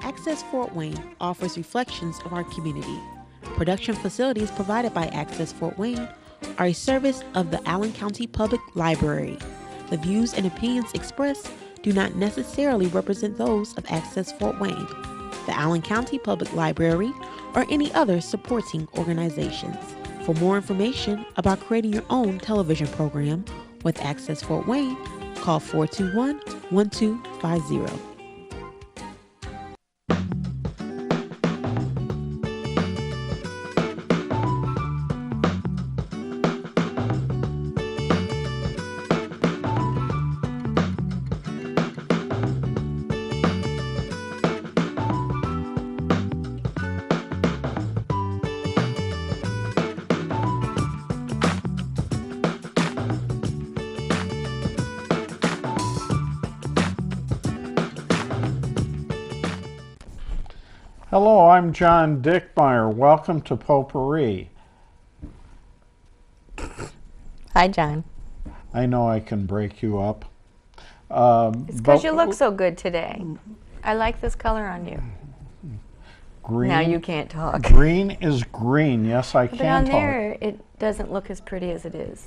Access Fort Wayne offers reflections of our community. Production facilities provided by Access Fort Wayne are a service of the Allen County Public Library. The views and opinions expressed do not necessarily represent those of Access Fort Wayne, the Allen County Public Library, or any other supporting organizations. For more information about creating your own television program with Access Fort Wayne, call 421-1250. Hello, I'm John Dickmeyer. Welcome to Potpourri. Hi, John. I know I can break you up. It's because you look so good today. I like this color on you. Green. Now you can't talk. Green is green. Yes, I But can on talk. there, it doesn't look as pretty as it is.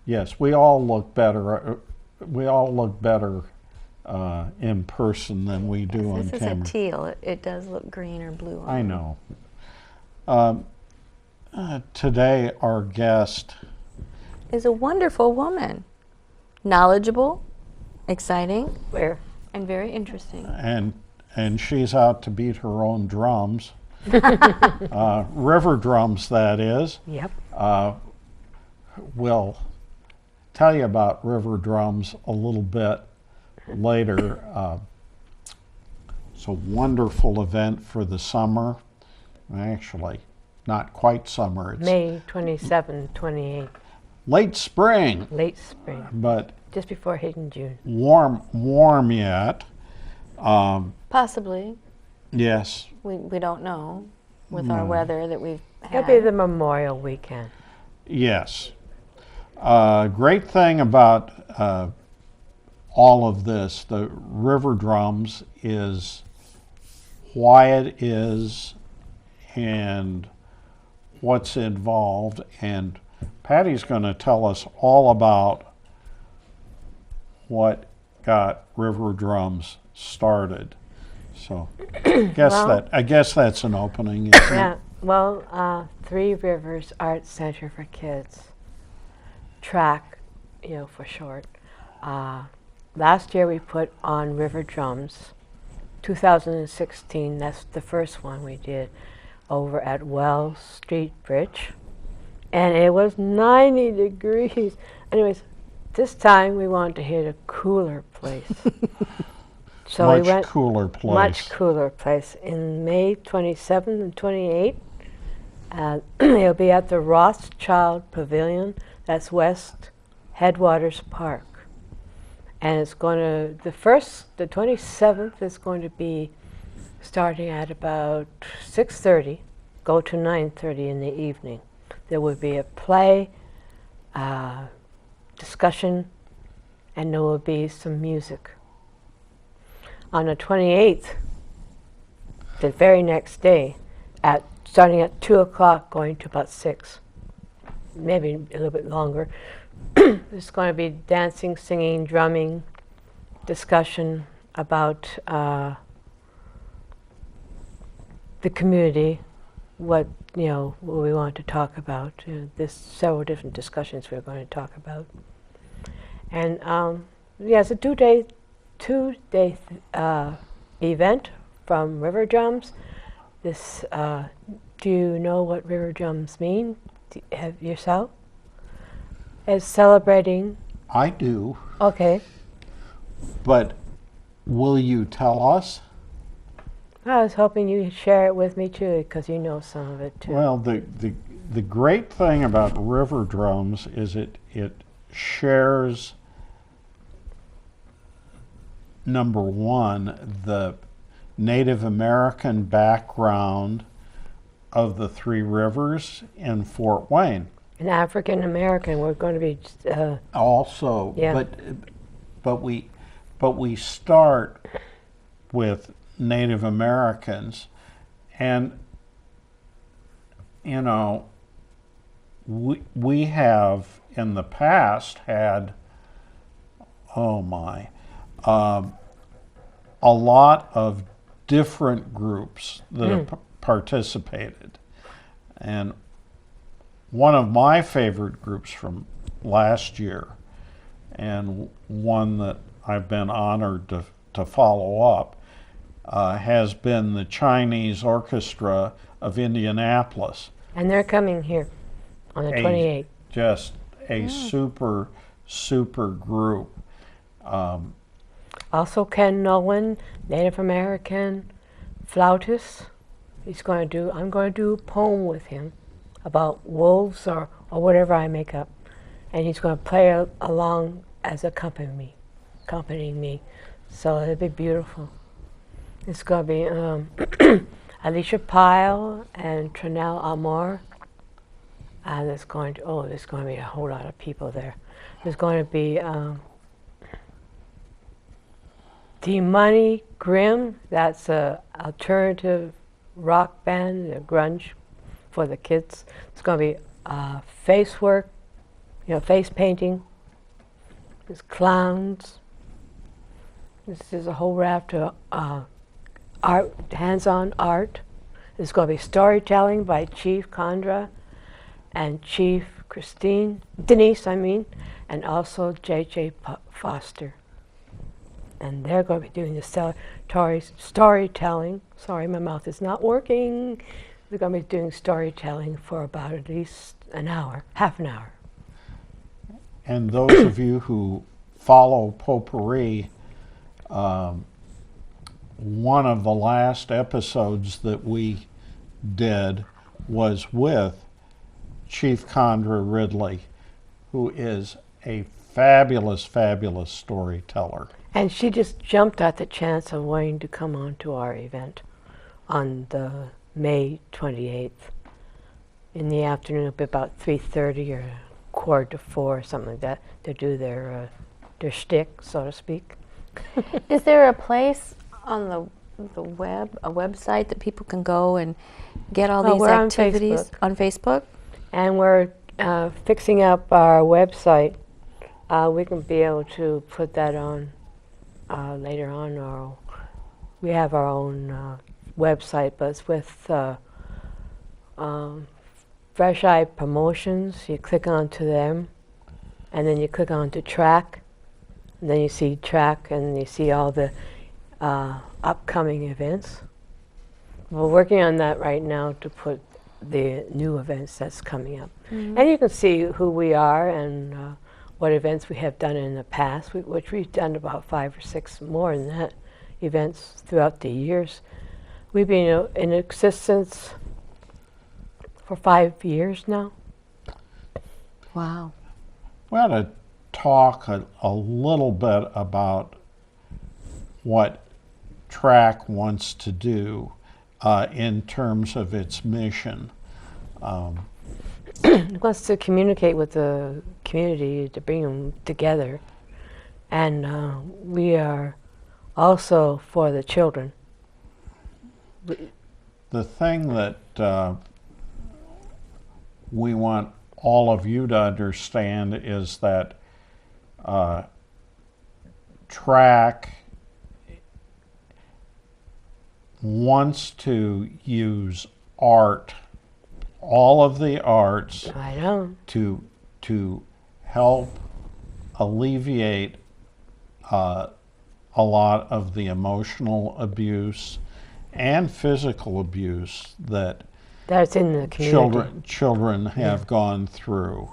Yes, we all look better. We all look better in person than we do on This is camera. a teal. It does look green or blue on I it. know. Today, our guest Is a wonderful woman. Knowledgeable, exciting, and very interesting. and she's out to beat her own drums. Riverdrums, that is. Yep. We'll tell you about Riverdrums a little bit later. It's a wonderful event for the summer. Actually, not quite summer. It's May 27, 28, late spring, late spring, but just before hitting June. warm yet. Possibly. Yes. We don't know with our weather that we've It'll had. be the Memorial Weekend. Yes. Great thing about all of this, the Riverdrums, is why it is and what's involved. And Patty's going to tell us all about what got Riverdrums started. So I guess that's an opening. Isn't it? Yeah, well, Three Rivers Art Center for Kids, TRAC, for short. Last year we put on Riverdrums. 2016, that's the first one we did over at Wells Street Bridge. And it was 90 degrees. Anyways, this time we wanted to hit a cooler place. So Much we went cooler place. much cooler place in May 27th and 28th. It'll be at the Rothschild Pavilion. That's West Headwaters Park. And it's going to, the 27th is going to be starting at about 6:30, go to 9:30 in the evening. There will be a play, discussion, and there will be some music. On the 28th, the very next day, starting at 2 o'clock, going to about 6, maybe a little bit longer, there's going to be dancing, singing, drumming, discussion about the community, what we want to talk about. There's several different discussions we're going to talk about. And it's a two-day event from Riverdrums. This, do you know what Riverdrums mean? Have yourself? As celebrating. I do. Okay. But will you tell us? I was hoping you'd share it with me too, because you know some of it too. Well, the great thing about Riverdrums is it shares, number one, the Native American background of the Three Rivers in Fort Wayne. An African American, we're going to be Also, yeah. but we start with Native Americans. And, you know, we have in the past had, oh my, a lot of different groups that have participated. And one of my favorite groups from last year, and one that I've been honored to follow up, has been the Chinese Orchestra of Indianapolis. And they're coming here on the 28th. Just a super, super group. Also Ken Nolan, Native American flautist. I'm going to do a poem with him about wolves or whatever I make up. And he's going to play along as accompanying me. So it'll be beautiful. It's going to be Alicia Pyle and Trinell Amor. And there's going to be a whole lot of people there. There's going to be D-Money Grimm. That's a alternative rock band, a grunge for the kids. It's going to be face work, face painting. There's clowns. This is a whole raft of art, hands-on art. There's going to be storytelling by Chief Condra and Chief Denise, and also J.J. Foster. And they're going to be doing the storytelling. Sorry, my mouth is not working. They're going to be doing storytelling for about at least an hour, half an hour. And those of you who follow Potpourri, one of the last episodes that we did was with Chief Condra Ridley, who is a fabulous, fabulous storyteller. And she just jumped at the chance of wanting to come on to our event on the May 28th in the afternoon. It'll be about 3:30 or 3:45 or something like that to do their shtick, so to speak. Is there a place on the web, a website that people can go and get all these activities on Facebook? On Facebook? And we're fixing up our website. We can be able to put that on later on. Or we have our own website, but it's with Fresh Eye Promotions. You click onto them, and then you click onto track, and then you see track, and you see all the upcoming events. We're working on that right now to put the new events that's coming up. Mm-hmm. And you can see who we are and what events we have done in the past, which we've done about 5 or 6 more than that events throughout the years. We've been in existence for 5 years now. Wow. We ought to talk a little bit about what TRAC wants to do in terms of its mission. It wants to communicate with the community to bring them together. And we are also for the children. The thing that we want all of you to understand is that TRAC wants to use art, all of the arts, to help alleviate a lot of the emotional abuse and physical abuse that's in the community. Children have gone through.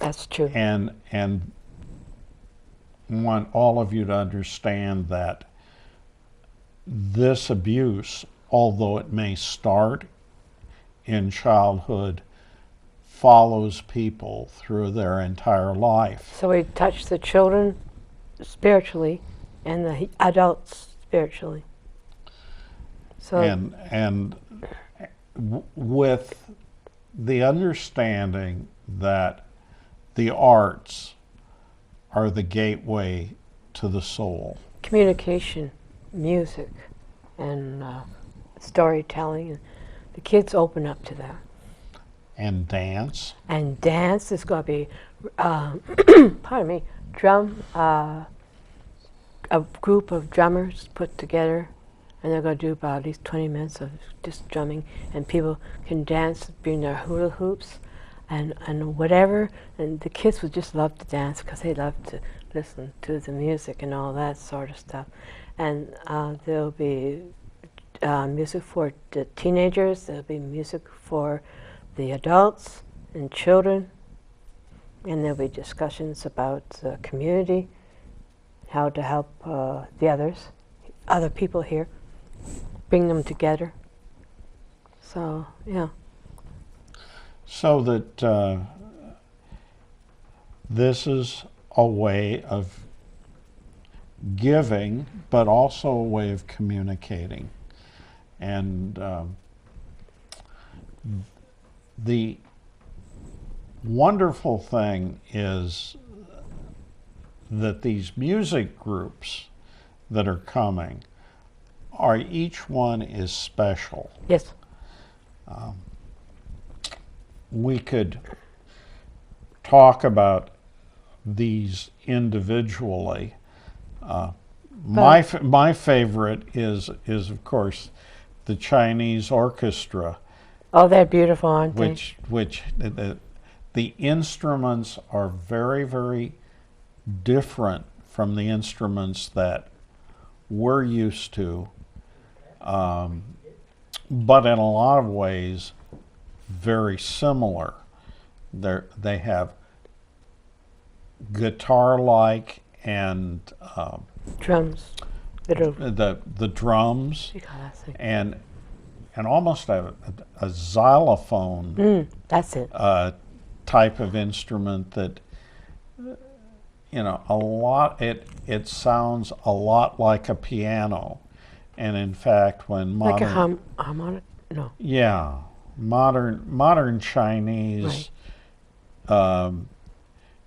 That's true. And want all of you to understand that this abuse, although it may start in childhood, follows people through their entire life. So we touch the children spiritually and the adults spiritually. So and with the understanding that the arts are the gateway to the soul. Communication. music and storytelling. And the kids open up to that. And dance. And dance is going to be, pardon me, a group of drummers put together, and they're going to do about at least 20 minutes of just drumming, and people can dance, bring their hula hoops, and whatever, and the kids would just love to dance because they love to listen to the music and all that sort of stuff. And there'll be music for the teenagers, there'll be music for the adults and children, and there'll be discussions about the community, how to help the other people here, bring them together. So, yeah. So that this is a way of giving, but also a way of communicating. And the wonderful thing is that these music groups that are coming each one is special. Yes. We could talk about these individually. My favorite is of course the Chinese orchestra. Oh, they're beautiful, aren't they? Which the instruments are very, very different from the instruments that we're used to, but in a lot of ways very similar. They have guitar-like and drums. The drums and almost a xylophone. That's it. Type of instrument that it sounds a lot like a piano, and in fact when modern, like a harmonic. No. Yeah, modern Chinese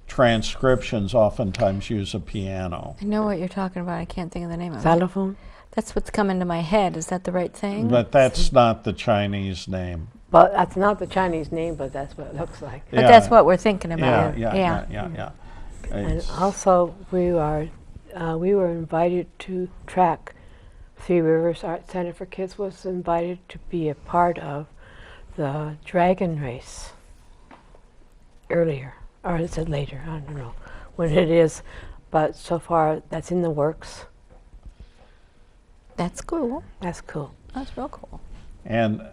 transcriptions oftentimes use a piano. I know what you're talking about. I can't think of the name of it. Xylophone? That's what's coming to my head. Is that the right thing? But that's not the Chinese name. But that's not the Chinese name, but that's what it looks like. But that's what we're thinking about. Yeah. And also, we were invited to track. Three Rivers Art Center for Kids was invited to be a part of the dragon race earlier, or is it later? I don't know when it is, but so far that's in the works. That's cool. That's cool. That's real cool. And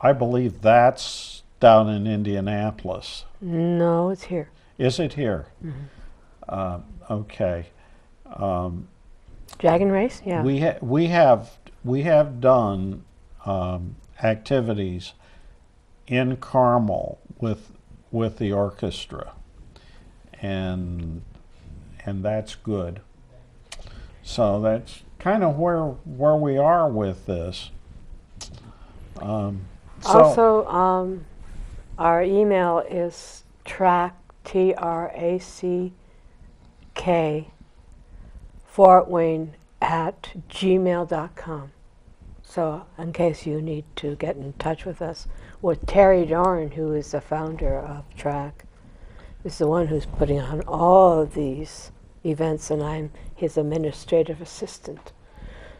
I believe that's down in Indianapolis. No, it's here. Is it here? Mm-hmm. Okay. Dragon race? Yeah. We have done activities in Carmel with the orchestra, and that's good. So that's kind of where we are with this. Also, our email is track, TRACK, Fort Wayne @gmail.com. So in case you need to get in touch with us, with Terry Dorn, who is the founder of TRACK, is the one who's putting on all of these events, and I'm his administrative assistant.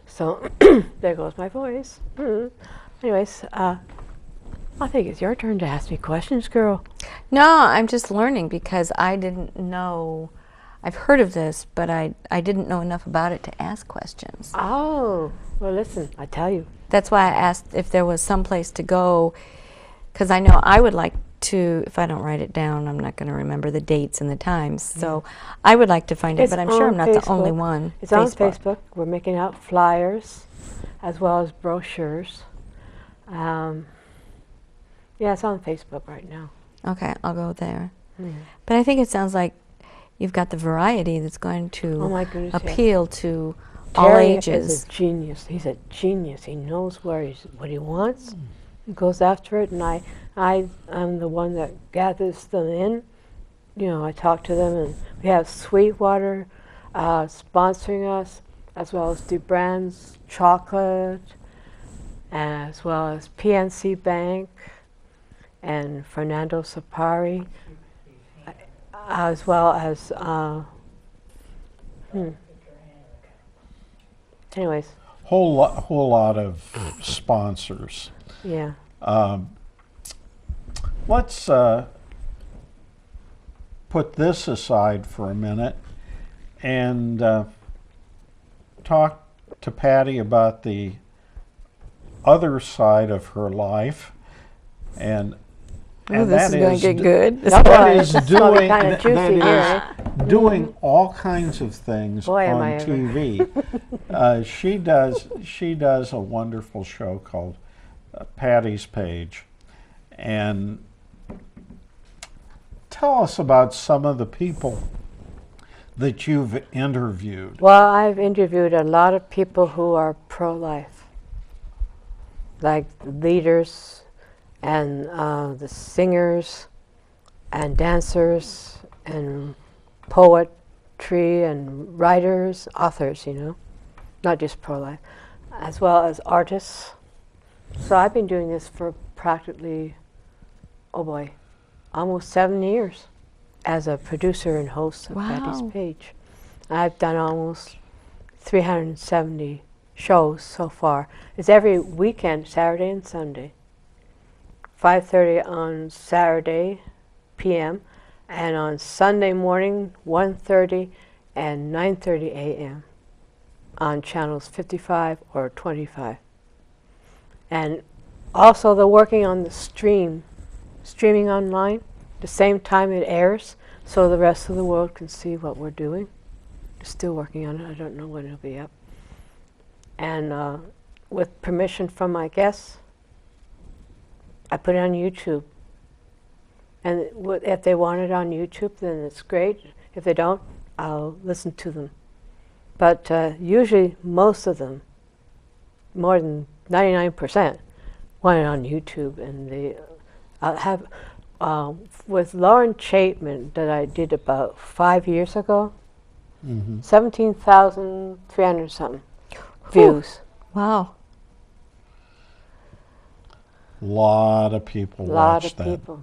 So there goes my voice. Anyways, I think it's your turn to ask me questions, girl. No, I'm just learning because I didn't know. I've heard of this, but I didn't know enough about it to ask questions. Oh, well, listen, I tell you. That's why I asked if there was some place to go, because I know I would like to, if I don't write it down, I'm not going to remember the dates and the times. So I would like to find it, but I'm sure I'm not the only one. It's on Facebook. We're making out flyers as well as brochures. Yeah, it's on Facebook right now. Okay, I'll go there. But I think it sounds like you've got the variety that's going to appeal to all ages. Terry is a genius. He's a genius. He knows what he wants. He goes after it, and I'm the one that gathers them in. You know, I talk to them, and we have Sweetwater sponsoring us, as well as DeBrand's chocolate, as well as PNC Bank and Fernando Sapari, as well as, anyways, whole lot of sponsors. yeah. Let's put this aside for a minute and talk to Patty about the other side of her life, and This is going to get good. that is It's gonna be doing kinda that juicy is here. doing all kinds of things Boy, am on I ever. TV. She does a wonderful show called Patty's Page, and tell us about some of the people that you've interviewed. Well, I've interviewed a lot of people who are pro-life, like leaders and the singers and dancers and poetry and writers, authors, not just pro-life, as well as artists. So I've been doing this for practically, almost 7 years as a producer and host of Patty's Wow. Page. I've done almost 370 shows so far. It's every weekend, Saturday and Sunday. 5:30 on Saturday p.m. and on Sunday morning 1:30 and 9:30 a.m. on channels 55 or 25. And also they're working on the streaming online, the same time it airs, so the rest of the world can see what we're doing. Still working on it. I don't know when it'll be up. And with permission from my guests, I put it on YouTube. And if they want it on YouTube, then it's great. If they don't, I'll listen to them. But usually most of them, more than 99%, want it on YouTube. And they have, with Lauren Chapman that I did about 5 years ago, 17,300 something views. Wow. Lot of people Lot watch of that. people.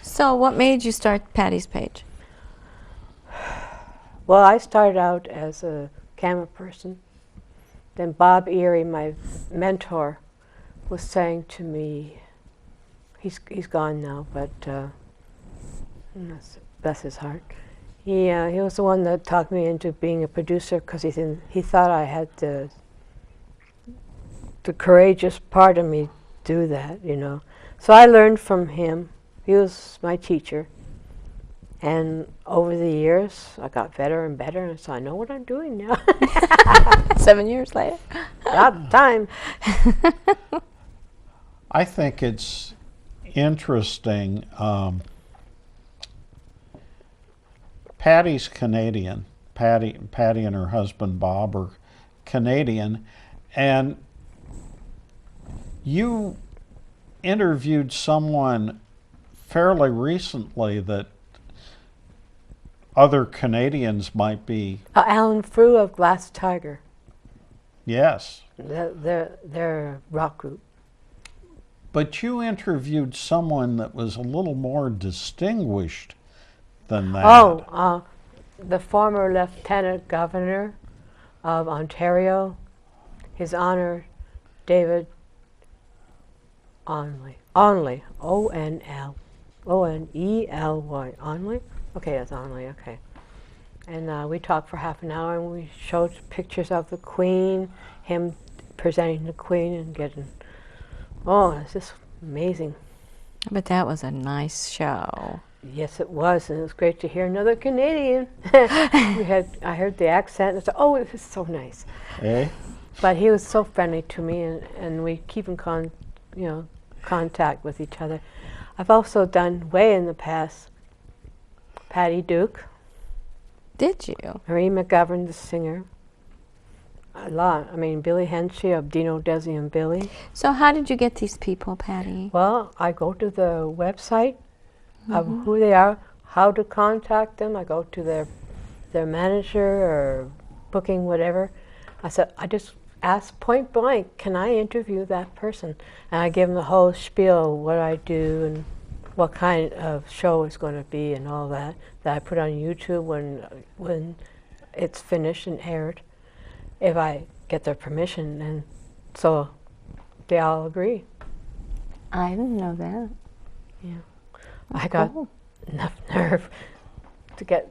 So what made you start Patty's Page? Well, I started out as a camera person. Then Bob Erie, my mentor, was saying to me, he's gone now, but bless his heart. He was the one that talked me into being a producer because he thought I had the courageous part of me do that, So I learned from him. He was my teacher. And over the years, I got better and better, and so I know what I'm doing now. 7 years later. About time. I think it's interesting. Patty's Canadian. Patty and her husband Bob are Canadian, and you interviewed someone fairly recently that other Canadians might be. Alan Frew of Glass Tiger. Yes. They're a rock group. But you interviewed someone that was a little more distinguished than that. Oh, the former Lieutenant Governor of Ontario, His Honor David Onley, O-N-E-L-Y, Onley? Okay, that's Onley, okay. And we talked for half an hour, and we showed pictures of the Queen, him presenting the Queen and getting, it's just amazing. But that was a nice show. Yes, it was, and it was great to hear another Canadian. I heard the accent, and I said, this is so nice. Eh? But he was so friendly to me, and we keep in contact with each other. I've also done way in the past Patty Duke, Did you? Marie McGovern, the singer, a lot. I mean, Billy Henshey of Dino, Desi, and Billy. So how did you get these people, Patty? Well, I go to the website of who they are, how to contact them. I go to their manager or booking whatever, I said, I just asked point blank, can I interview that person? And I give them the whole spiel, what I do and what kind of show it's going to be and all that I put on YouTube when it's finished and aired, if I get their permission. And so they all agree. I didn't know that. Yeah. I got enough nerve to get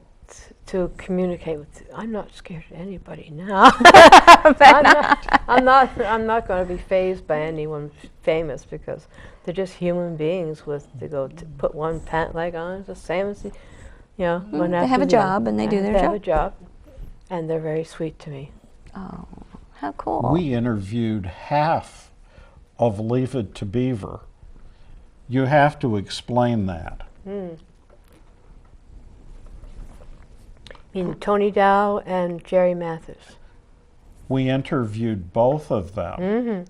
to communicate with. I'm not scared of anybody now. I'm not going to be fazed by anyone famous, because they're just human beings with to go to put one pant leg on. It's the same as one They have a job and they do their job. They job. have a job, and they're very sweet to me. Oh, how cool! We interviewed half of Leave It to Beaver. You have to explain that. Tony Dow and Jerry Mathers. We interviewed both of them.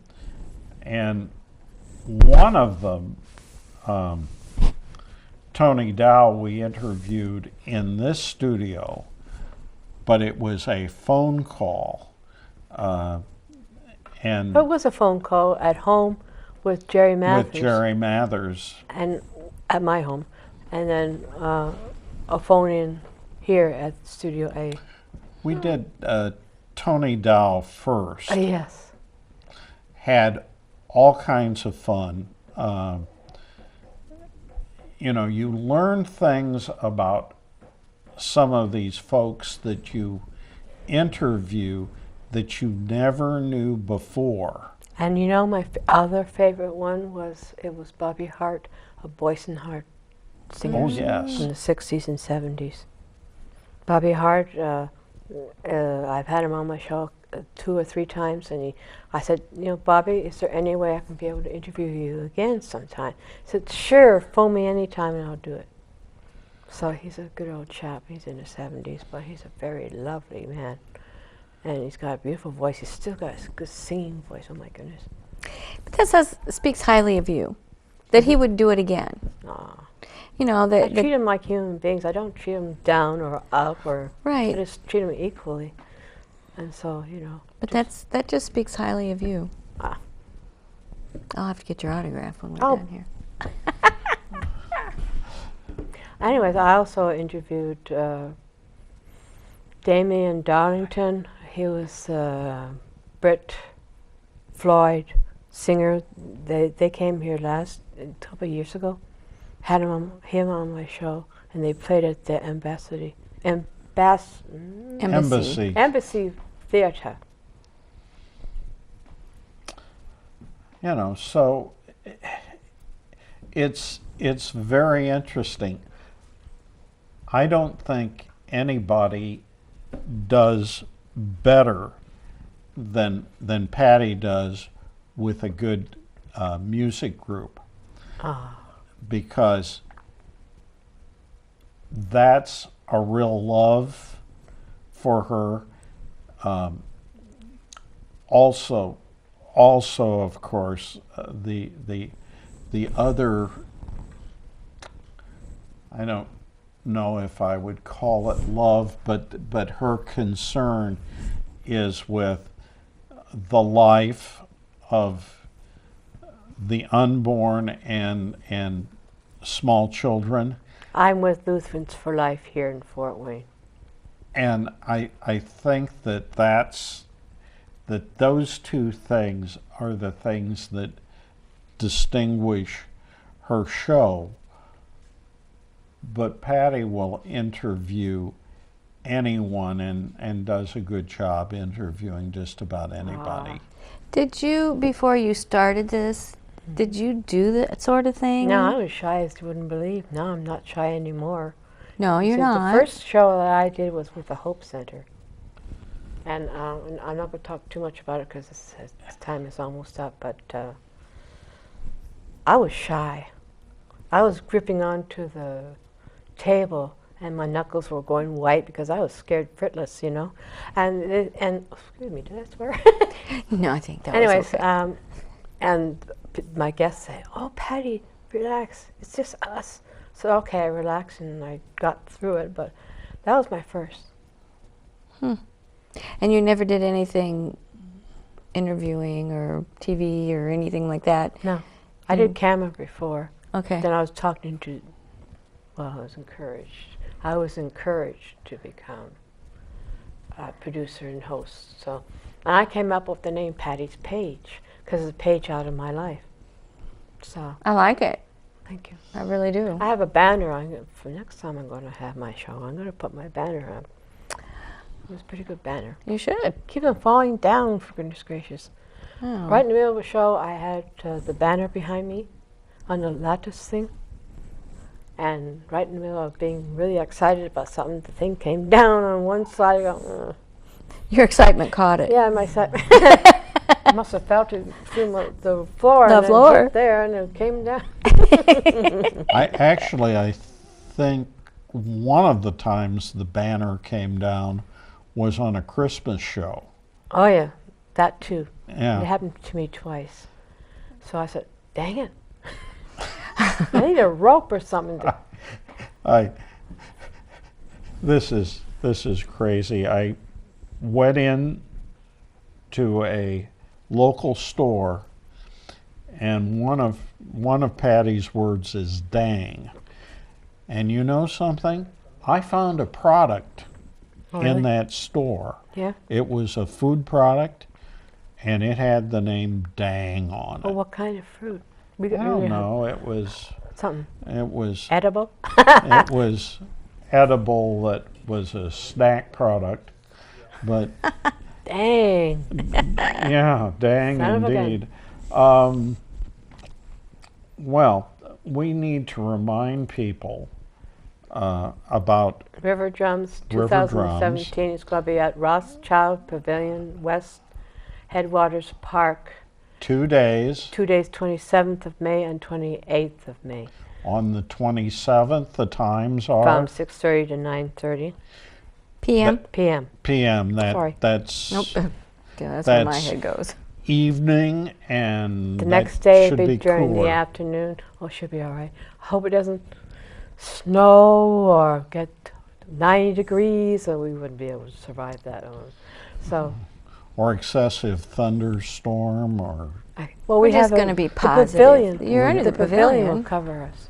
And one of them, Tony Dow, we interviewed in this studio, but it was a phone call. And It was a phone call at home with Jerry Mathers. With Jerry Mathers. And at my home. And then a phone in here at Studio A. We did Tony Dow first. Yes. Had all kinds of fun. You learn things about some of these folks that you interview that you never knew before. And my other favorite one was Bobby Hart, a Boyce and Hart singer. Oh, yes. From the 60s and 70s. Bobby Hart, I've had him on my show 2 or 3 times, and I said, Bobby, is there any way I can be able to interview you again sometime? He said, sure, phone me anytime and I'll do it. So he's a good old chap. He's in his 70s, but he's a very lovely man. And he's got a beautiful voice. He's still got a good singing voice. Oh, my goodness. But that speaks highly of you, that he would do it again. Aw. I treat them like human beings. I don't treat them down or up or. Right. I just treat them equally. And so, But that just speaks highly of you. Ah. I'll have to get your autograph when we're Oh. done here. Anyways, I also interviewed Damian Darlington. He was Brit Floyd singer. They came here a couple of years ago. Had him on my show, and they played at the Embassy Theater. So it's very interesting. I don't think anybody does better than Patty does with a good music group. Because that's a real love for her. Also, of course, the other, I don't know if I would call it love, but her concern is with the life of the unborn and small children. I'm with Lutherans for Life here in Fort Wayne. And I think that those two things are the things that distinguish her show. But Patty will interview anyone and does a good job interviewing just about anybody. Did you, before you started this, did you do that sort of thing? No, I was shy as you wouldn't believe. Now I'm not shy anymore. No, you're not. The first show that I did was with the Hope Center. And I'm not going to talk too much about it because this time is almost up, but I was shy. I was gripping onto the table and my knuckles were going white because I was scared fretless, And excuse me, did I swear? No, I think that Anyways, was okay. And my guests say, "Oh, Patty, relax. It's just us." So okay, I relaxed and I got through it, but that was my first. And you never did anything interviewing or TV or anything like that? No. I did camera before. Okay. Then I was talking to, well, I was encouraged. I was encouraged to become a producer and host. So, and I came up with the name Patty's Page because it's a page out of my life. So. I like it. Thank you. I really do. I have a banner on for next time I'm going to have my show. I'm going to put my banner up. It was a pretty good banner. You should. Keep them falling down, for goodness gracious. Oh. Right in the middle of the show, I had the banner behind me on the lattice thing. And right in the middle of being really excited about something, the thing came down on one side. I go, Your excitement caught it. yeah, my side. I must have felt it through the floor. The and floor. Then hit there, and it came down. I think one of the times the banner came down was on a Christmas show. Oh, yeah, that too. Yeah. It happened to me twice. So I said, dang it. I need a rope or something. This is crazy. I went in to a local store, and one of Patty's words is dang. And you know something? I found a product in that store. Yeah. It was a food product, and it had the name dang on it. Well, what kind of fruit? I don't know. It was Something edible. edible. It was edible. That was a snack product, but Dang. yeah, dang Son of a gun. indeed. Well, we need to remind people about Riverdrums Riverdrums. 2017 is going to be at Rothschild Pavilion, West Headwaters Park. 2 days. 2 days, 27th of May and 28th of May. On the 27th, the times are From 6:30 to 9:30 PM? p.m. p.m. Sorry. That's Nope. Yeah, that's where my That's- head goes. evening, and The that next day should it'll be during cooler. the afternoon. Oh, it should be all right. I hope it doesn't snow or get 90 degrees, or we wouldn't be able to survive that. So, Or excessive thunderstorm, or well, We're we just have going to be the positive. pavilion. You're under the pavilion pavilion, will cover us.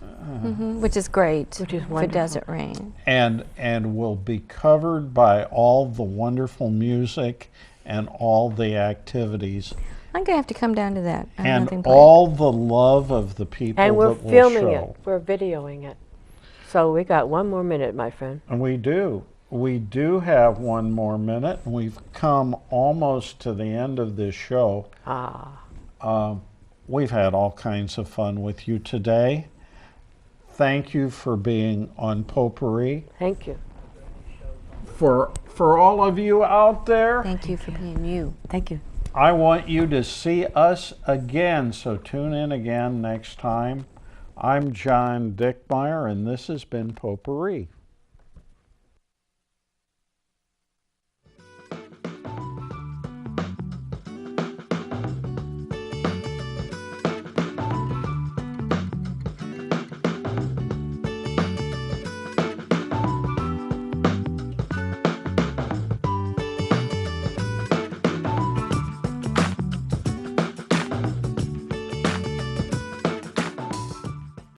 which is great. Which is if it wonderful. doesn't rain. and will be covered by all the wonderful music and all the activities I'm going to have to come down to that. I have and nothing planned. all the love of the people And we're that will filming show. it. We're videoing it. So we got 1 more minute, my friend. And we do have 1 more minute, and we've come almost to the end of this show. We've had all kinds of fun with you today. Thank you for being on Potpourri. Thank you. For all of you out there, Thank you for being you. Thank you. I want you to see us again, so tune in again next time. I'm John Dickmeyer, and this has been Potpourri.